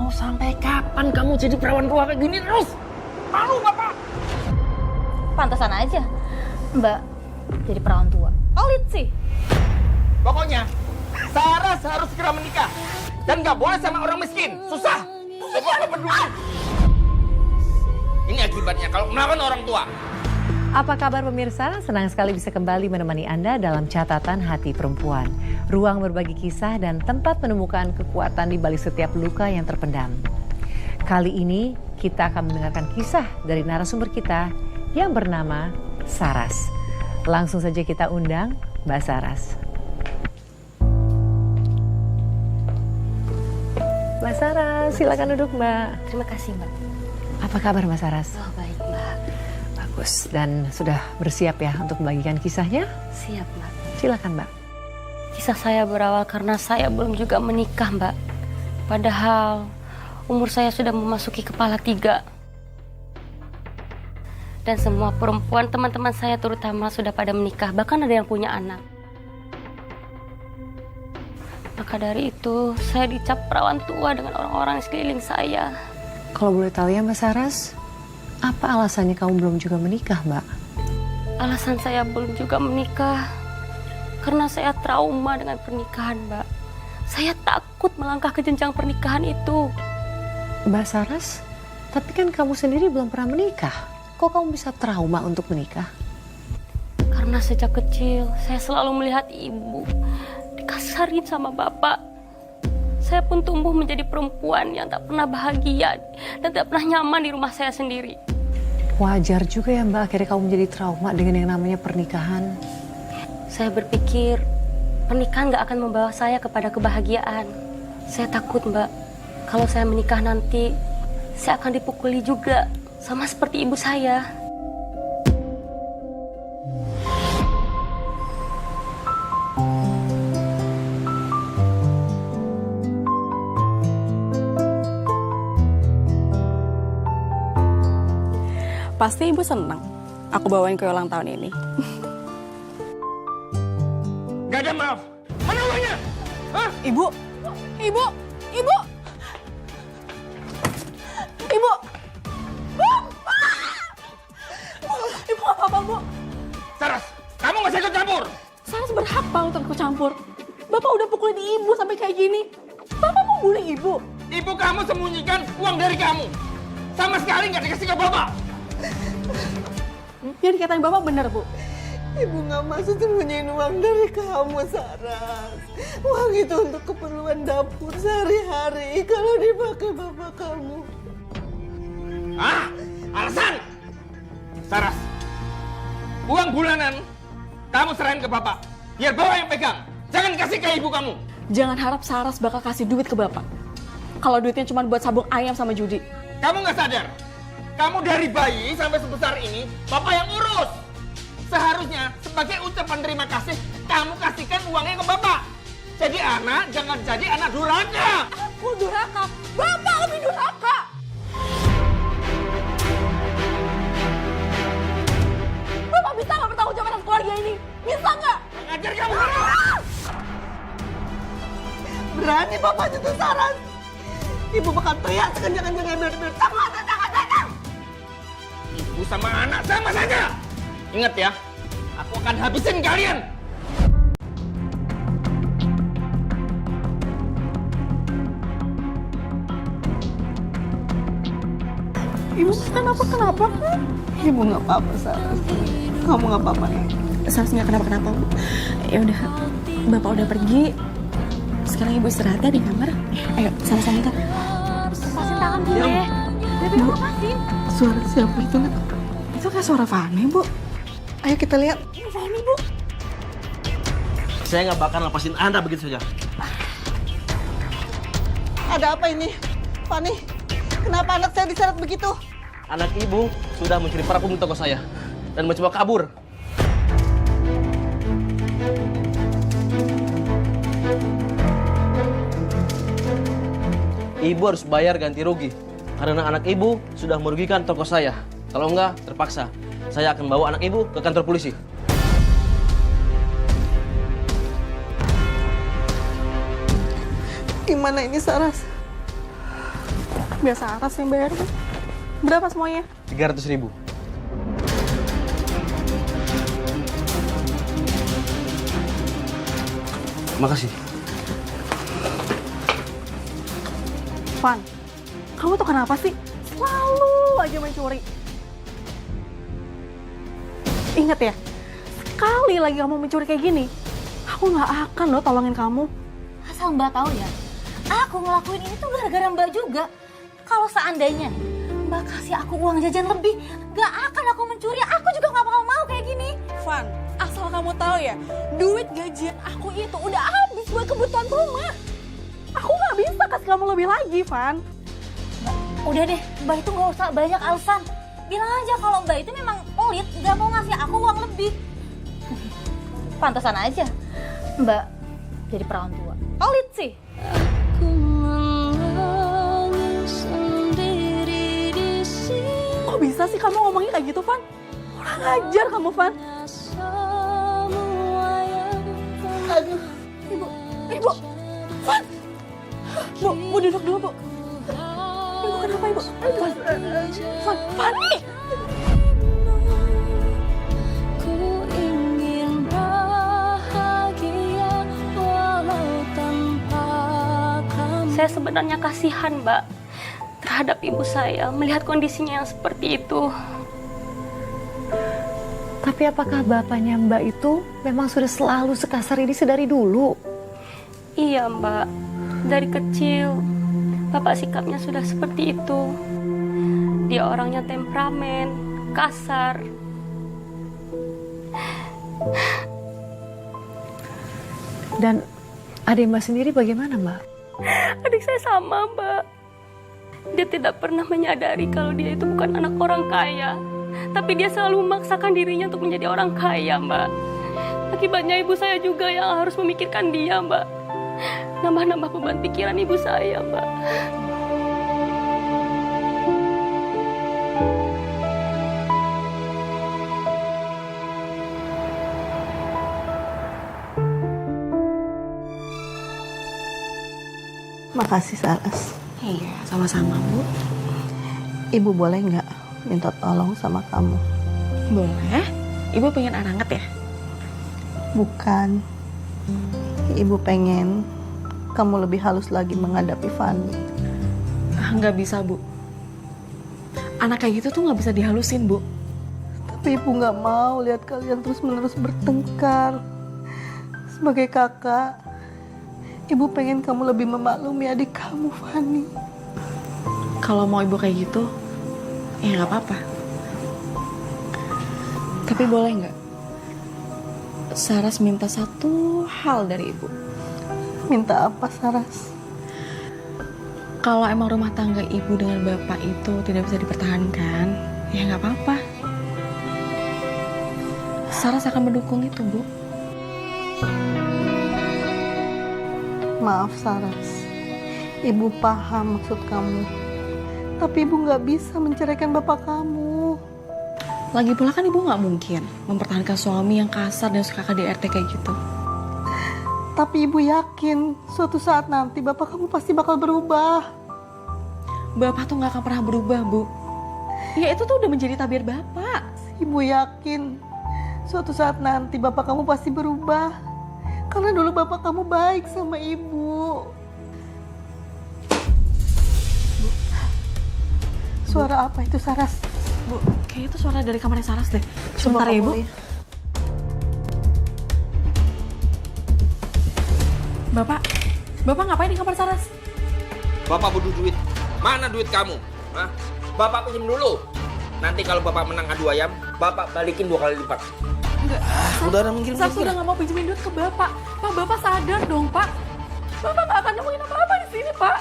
Mau sampai kapan kamu jadi perawan tua kayak gini terus? Malu nggak, Pak? Pantasan aja Mbak jadi perawan tua. Pelit sih. Pokoknya, Saras harus segera menikah. Dan nggak boleh sama orang miskin. Susah. Semua apa peduli. Ini akibatnya kalau melawan orang tua. Apa kabar pemirsa? Senang sekali bisa kembali menemani Anda dalam catatan hati perempuan. Ruang berbagi kisah dan tempat menemukan kekuatan di balik setiap luka yang terpendam. Kali ini kita akan mendengarkan kisah dari narasumber kita yang bernama Saras. Langsung saja kita undang Mbak Saras. Mbak Saras, silakan duduk Mbak. Terima kasih Mbak. Apa kabar Mbak Saras? Oh baik Mbak. Bagus, dan sudah bersiap ya untuk membagikan kisahnya? Siap Mbak. Silakan Mbak. Kisah saya berawal karena saya belum juga menikah Mbak. Padahal umur saya sudah memasuki kepala 3. Dan semua perempuan teman-teman saya terutama sudah pada menikah. Bahkan ada yang punya anak. Maka dari itu saya dicap perawan tua dengan orang-orang di sekeliling saya. Kalau boleh tahu ya Mbak Saras, apa alasannya kamu belum juga menikah Mbak? Alasan saya belum juga menikah karena saya trauma dengan pernikahan Mbak. Saya takut melangkah ke jenjang pernikahan itu. Mbak Saras, tapi kan kamu sendiri belum pernah menikah. Kok kamu bisa trauma untuk menikah? Karena sejak kecil saya selalu melihat ibu dikasarin sama bapak. Saya pun tumbuh menjadi perempuan yang tak pernah bahagia dan tak pernah nyaman di rumah saya sendiri. Wajar juga ya Mbak, akhirnya kamu menjadi trauma dengan yang namanya pernikahan. Saya berpikir pernikahan gak akan membawa saya kepada kebahagiaan. Saya takut Mbak, kalau saya menikah nanti saya akan dipukuli juga, sama seperti ibu saya. Pasti ibu senang aku bawain kue ulang tahun ini. Gak ada maaf. Mana uangnya? Hah? Ibu, ibu, ibu, ibu, ibu apa-apa bu? Saras, kamu gak usah ikut campur. Saras berhak pak untuk ikut campur. Bapak udah pukulin ibu sampai kayak gini. Bapak mau bully ibu? Ibu kamu sembunyikan uang dari kamu. Sama sekali gak dikasih ke bapak. Yang dikatain bapak benar bu. Ibu nggak maksud sembunyiin uang dari kamu, Saras. Uang itu untuk keperluan dapur sehari-hari kalau dipakai bapak kamu. Ah, alasan? Saras, uang bulanan kamu serahin ke bapak. Biar bapak yang pegang. Jangan kasih ke ibu kamu. Jangan harap Saras bakal kasih duit ke bapak. Kalau duitnya cuma buat sabung ayam sama judi. Kamu nggak sadar? Kamu dari bayi sampai sebesar ini, bapak yang urus. Seharusnya sebagai ucapan terima kasih, kamu kasihkan uangnya ke bapak. Jadi anak, jangan jadi anak durhaka. Aku durhaka, bapak lebih durhaka. Bapak bisa nggak bertanggung jawab atas keluarga ini? Bisa nggak? Ngajar kamu. Berani bapak nyentuh Saras. Ibu bakal teriak sekencang-kencangnya biar sama jangan. Ibu sama anak sama saja. Ingat ya, aku akan habisin kalian. Ibu kenapa? Ibu nggak apa-apa, Saras. Kamu nggak apa-apa. Saras nggak kenapa-kenapa. Ya udah, bapak udah pergi. Sekarang ibu istirahat ya di kamar. Ayo, sama-sama kita. Lepasin tangan gue. Bebe Bu. lepasin. Suara siapa itu? Itu kayak suara Fani, Bu. Ayo kita lihat. Ini Fani, Bu. Saya nggak bakal lepasin Anda begitu saja. Ada apa ini? Fani, kenapa anak saya diseret begitu? Anak ibu sudah mencuri para penghuni toko saya dan mencoba kabur. Ibu harus bayar ganti rugi karena anak ibu sudah merugikan toko saya. Kalau enggak, terpaksa saya akan bawa anak ibu ke kantor polisi. Gimana ini, Saras? Biasa atas yang bayar. Berapa semuanya? 300.000. Makasih. Van, kamu tuh kenapa sih? Selalu aja mencuri. Ingat ya, sekali lagi kamu mencuri kayak gini, aku nggak akan loh tolongin kamu. Asal Mbak tahu ya, aku ngelakuin ini tuh gara-gara Mbak juga. Kalau seandainya Mbak kasih aku uang jajan lebih, gak akan aku mencuri. Aku juga gak bakal mau kayak gini. Van, asal kamu tahu ya, duit gajian aku itu udah habis buat kebutuhan rumah. Aku nggak bisa kasih kamu lebih lagi, Van. Udah deh, Mbak itu gak usah banyak alasan. Bilang aja kalau Mbak itu memang pelit, gak mau ngasih aku uang lebih. Pantesan aja Mbak jadi perawan tua. Pelit sih. Kok bisa sih kamu ngomongin kayak gitu, Van? Kurang ajar kamu, Van. Aduh, Ibu, Van. Bu duduk dulu, Bu. Ibu kenapa, Ibu? Van, nih. Saya sebenarnya kasihan, Mbak, terhadap ibu saya melihat kondisinya yang seperti itu. Tapi apakah bapaknya Mbak itu memang sudah selalu sekasar ini sedari dulu? Iya, Mbak. Dari kecil, Bapak sikapnya sudah seperti itu. Dia orangnya temperamen, kasar. Dan adik Mbak sendiri bagaimana, Mbak? Adik saya sama, Mbak. Dia tidak pernah menyadari kalau dia itu bukan anak orang kaya. Tapi dia selalu memaksakan dirinya untuk menjadi orang kaya, Mbak. Akibatnya ibu saya juga yang harus memikirkan dia, Mbak. Nambah-nambah beban pikiran ibu saya, Mbak. Makasih Saras. Iya, sama-sama, Bu. Ibu boleh nggak minta tolong sama kamu? Boleh. Ibu pengen aranget ya? Bukan. Ibu pengen kamu lebih halus lagi menghadapi Fanny. Nggak bisa, Bu. Anak kayak gitu tuh nggak bisa dihalusin, Bu. Tapi ibu nggak mau lihat kalian terus-menerus bertengkar. Sebagai kakak, ibu pengen kamu lebih memaklumi adik kamu, Fanny. Kalau mau ibu kayak gitu, ya nggak apa-apa. Tapi boleh nggak? Saras minta satu hal dari ibu. Minta apa, Saras? Kalau emang rumah tangga ibu dengan bapak itu tidak bisa dipertahankan, ya nggak apa-apa. Saras akan mendukung itu, Bu. Maaf, Saras. Ibu paham maksud kamu. Tapi ibu nggak bisa menceraikan bapak kamu. Lagi pula kan ibu nggak mungkin mempertahankan suami yang kasar dan suka KDRT kayak gitu. Tapi ibu yakin suatu saat nanti bapak kamu pasti bakal berubah. Bapak tuh nggak akan pernah berubah, Bu. Ya itu tuh udah menjadi tabir bapak. Ibu yakin suatu saat nanti bapak kamu pasti berubah. Karena dulu bapak kamu baik sama ibu. Suara apa itu, Saras? Bu, kayaknya itu suara dari kamarnya Saras deh. Sebentar ya, kamu Bu. lihat. Bapak ngapain di kamar Saras? Bapak butuh duit. Mana duit kamu? Hah? Bapak pinjam dulu. Nanti kalau bapak menang adu ayam, bapak balikin 2 kali lipat. Enggak. Udah mungkin Saras udah nggak mau pinjemin duit ke bapak. Pak, bapak sadar dong, Pak. Bapak nggak akan nemuin apa-apa di sini, Pak.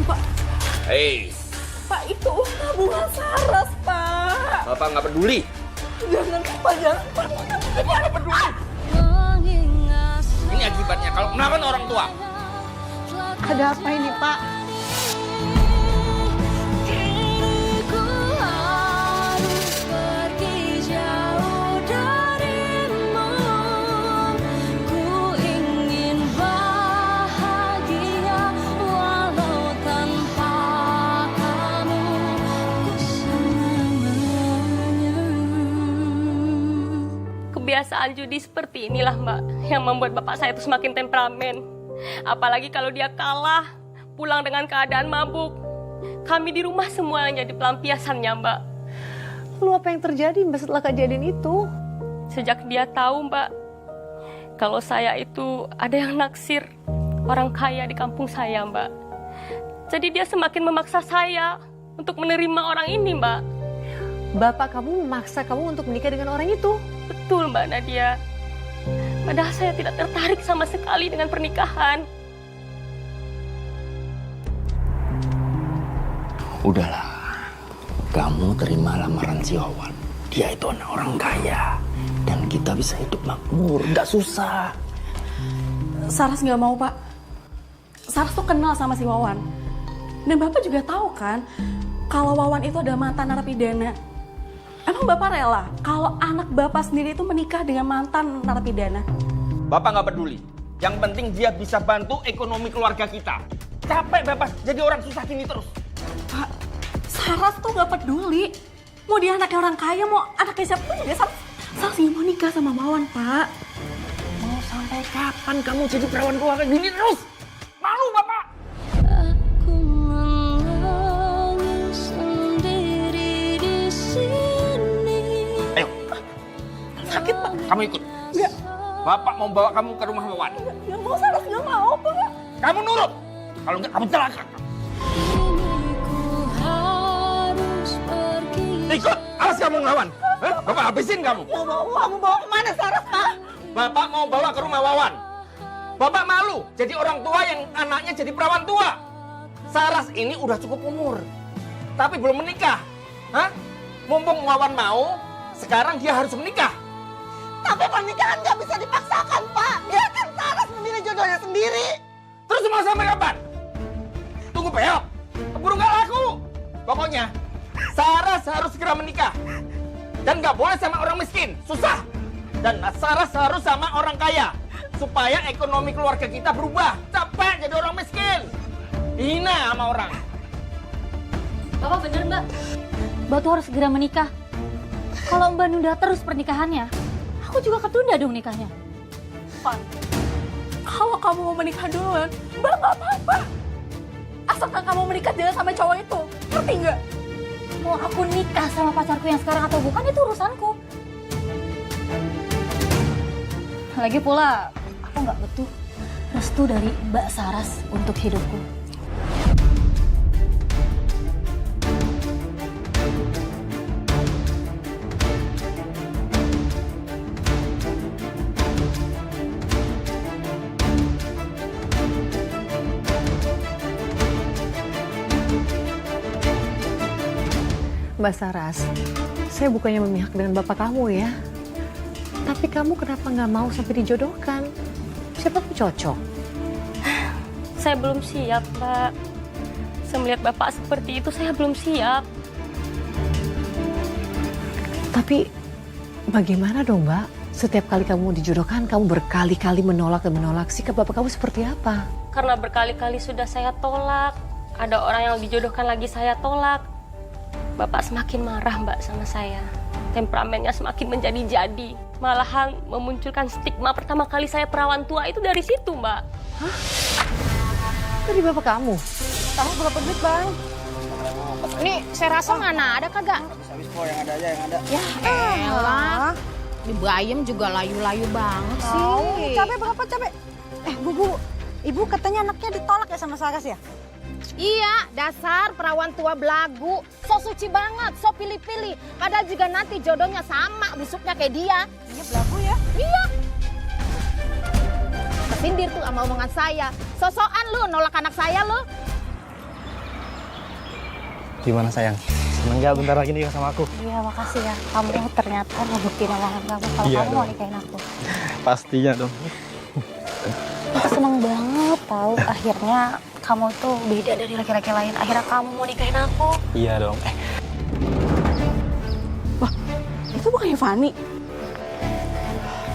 Pak, Hei, Pak itu uang tabungan Saras, Pak. bapak nggak peduli. Jangan, Pak, jangan. Bapak nggak peduli. Ini akibatnya kalau melawan orang tua. Ada apa ini, Pak? Diriku harus pergi jauh dari Kebiasaan judi seperti inilah Mbak yang membuat bapak saya itu semakin temperamen. Apalagi kalau dia kalah, pulang dengan keadaan mabuk. Kami di rumah semua yang jadi pelampiasannya Mbak. Lalu apa yang terjadi Mbak setelah kejadian itu? Sejak dia tahu Mbak, kalau saya itu ada yang naksir orang kaya di kampung saya Mbak. Jadi dia semakin memaksa saya untuk menerima orang ini Mbak. Bapak kamu memaksa kamu untuk menikah dengan orang itu? Betul Mbak Nadia. Padahal saya tidak tertarik sama sekali dengan pernikahan. Udahlah, kamu terima lamaran si Wawan. Dia itu anak orang kaya. Dan kita bisa hidup makmur, gak susah. Saras nggak mau, Pak. Saras tuh kenal sama si Wawan. Dan Bapak juga tahu kan, kalau Wawan itu ada mantan narapidana. Emang Bapak rela kalau anak Bapak sendiri itu menikah dengan mantan narapidana? Bapak gak peduli. Yang penting dia bisa bantu ekonomi keluarga kita. Capek Bapak jadi orang susah gini terus. Pak, Saras tuh gak peduli. Mau dia anaknya orang kaya, mau anaknya siapa pun juga Saras ingin mau nikah sama Wawan, Pak. Mau sampai kapan kamu jadi perawan keluarga gini terus? Malu Bapak. Aku menangis sendiri di sini. Ayo. Sakit, Pak. Kamu ikut. Enggak, Bapak mau bawa kamu ke rumah Wawan. nggak mau, Saras nggak mau, Pak. Kamu nurut. Kalau enggak kamu celaka. Ikut, awas kamu ngelawan. Bapak habisin kamu. Kamu bawa kemana Saras, Pak? Bapak mau bawa ke rumah Wawan. Bapak malu jadi orang tua yang anaknya jadi perawan tua. Saras ini udah cukup umur, tapi belum menikah. Hah? Mumpung Wawan mau, sekarang dia harus menikah. Tapi pernikahan nggak bisa dipaksakan, Pak. Biarkan Saras memilih jodohnya sendiri. Terus mau sampai kapan? Tunggu peok. Keburu nggak laku. Pokoknya, Saras harus segera menikah. Dan nggak boleh sama orang miskin, susah. Dan Saras harus sama orang kaya. Supaya ekonomi keluarga kita berubah. Capek jadi orang miskin. Hina sama orang. Bapak bener Mbak. Mbak tuh harus segera menikah. Kalau Mbak nunda terus pernikahannya, aku juga ketunda dong nikahnya. Pan, kalau kamu mau menikah duluan, Mbak nggak apa-apa. Asalkan kamu menikah jangan sama cowok itu, ngerti nggak? Mau aku nikah sama pacarku yang sekarang atau bukan itu urusanku. Lagi pula, aku nggak butuh restu dari Mbak Saras untuk hidupku. Mbak Saras, saya bukannya memihak dengan bapak kamu ya. Tapi kamu kenapa nggak mau sampai dijodohkan? Siapa tuh cocok? Saya belum siap, Mbak. Saya melihat bapak seperti itu, saya belum siap. Tapi bagaimana dong Mbak? Setiap kali kamu dijodohkan, kamu berkali-kali menolak dan menolak. Sikap bapak kamu seperti apa? Karena berkali-kali sudah saya tolak. Ada orang yang dijodohkan lagi saya tolak. Bapak semakin marah Mbak sama saya. Temperamennya semakin menjadi-jadi. Malahan memunculkan stigma pertama kali saya perawan tua itu dari situ Mbak. Hah? Dari bapak kamu? Kamu berapa duit, Bang? Ini saya rasa mana ada kagak? Habis kok yang ada aja yang ada. Ya elah. Di Bayem juga layu-layu banget sih. Capek berapa capek? Bu, Ibu katanya anaknya ditolak ya sama Saras ya? Iya, dasar perawan tua belagu. So suci banget, so pilih-pilih. Padahal juga nanti jodohnya sama busuknya kayak dia. Iya belagu ya? Iya. Kesindir tuh sama omongan saya. Sosokan lu nolak anak saya lu. Gimana sayang? Seneng gak bentar lagi nikah sama aku? Iya, makasih ya. Kamu ternyata ngebuktiin omongan kamu kalau Iya kamu dong. mau nikahin aku. Pastinya dong. Aku seneng banget tahu akhirnya kamu tuh beda dari laki-laki lain. Akhirnya kamu mau nikahin aku. Iya dong. Itu bukannya Fani?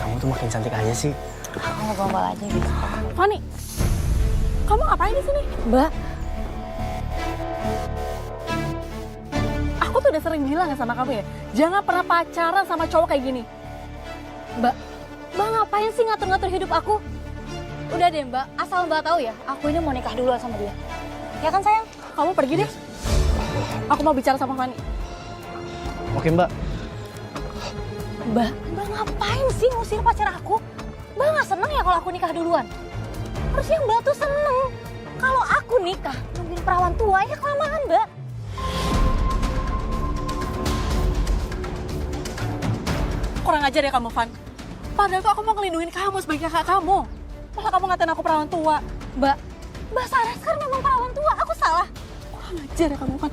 Kamu tuh makin cantik aja sih. Kamu gombal aja gitu. Fani, kamu ngapain di sini? Mbak, Aku tuh udah sering bilang ya sama kamu ya, jangan pernah pacaran sama cowok kayak gini. Mbak ngapain sih ngatur-ngatur hidup aku? Udah deh Mbak, asal Mbak tahu ya, aku ini mau nikah duluan sama dia. Ya kan sayang? Kamu pergi deh. Aku mau bicara sama Fani. Oke Mbak. Mbak ngapain sih ngusir pacar aku? Mbak nggak seneng ya kalau aku nikah duluan? Harusnya Mbak tuh seneng. Kalau aku nikah, nungguin perawan tua ya kelamaan Mbak. Kurang ajar ya kamu, Van. Padahal tuh aku mau ngelindungin kamu sebagai kakak kamu. Malah kamu ngatain aku perawan tua. Mbak Saras kan memang perawan tua, aku salah. Kurang ajar ya kamu, Van.